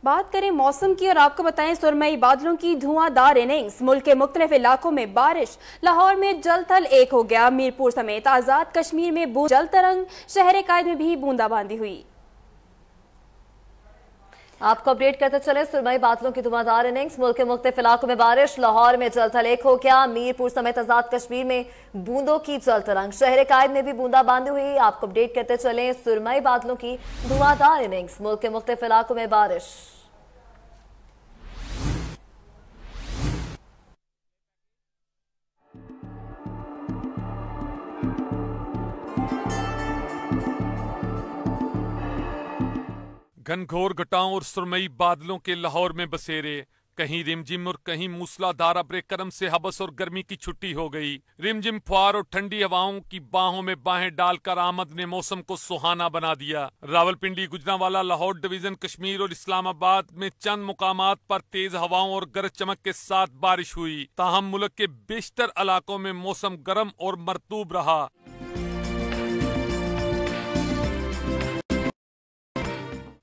बात करें मौसम की और आपको बताएं सुरमई बादलों की धुआंधार इनिंग्स। मुल्क के मुख्तलिफ इलाकों में बारिश। लाहौर में जल थल एक हो गया। मीरपुर समेत आजाद कश्मीर में जल तरंग। शहर कायद में भी बूंदाबांदी हुई। आपको अपडेट करते चले सुरमई बादलों की धुआंधार इनिंग्स। मुल्क के मुख्तलिफ इलाकों में बारिश। लाहौर में जल थल एक हो गया। मीरपुर समेत आजाद कश्मीर में बूंदों की जल तरंग। शहर कायद में भी बूंदाबांदी हुई। आपको अपडेट करते चले सुरमई बादलों की धुआंधार इनिंग्स। मुल्क के मुख्तलिफ इलाकों में बारिश। घनघोर घटाओं और सुरमई बादलों के लाहौर में बसेरे। कहीं रिमझिम और कहीं मूसलाधार अब्रे करम से हबस और गर्मी की छुट्टी हो गई। रिमझिम फुहार और ठंडी हवाओं की बाहों में बाहें डालकर आमद ने मौसम को सुहाना बना दिया। रावलपिंडी, गुजरांवाला, लाहौर डिवीजन, कश्मीर और इस्लामाबाद में चंद मुकामात पर तेज हवाओं और गरज चमक के साथ बारिश हुई। ताहम मुल्क के बेशतर इलाकों में मौसम गर्म और मरतूब रहा।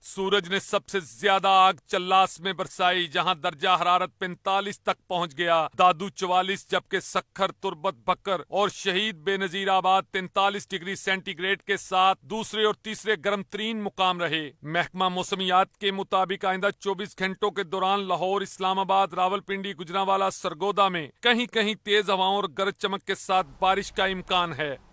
सूरज ने सबसे ज्यादा आग चल्लास में बरसाई, जहां दर्जा हरारत 45 तक पहुंच गया। दादू 44 जबकि सखर, तुर्बत, बकर और शहीद बेनजीराबाद 43 डिग्री सेंटीग्रेड के साथ दूसरे और तीसरे गर्म तरीन मुकाम रहे। महकमा मौसमियात के मुताबिक आइंदा 24 घंटों के दौरान लाहौर, इस्लामाबाद, रावलपिंडी, गुजरांवाला, सरगोदा में कहीं कहीं तेज हवाओं और गरज चमक के साथ बारिश का इम्कान है।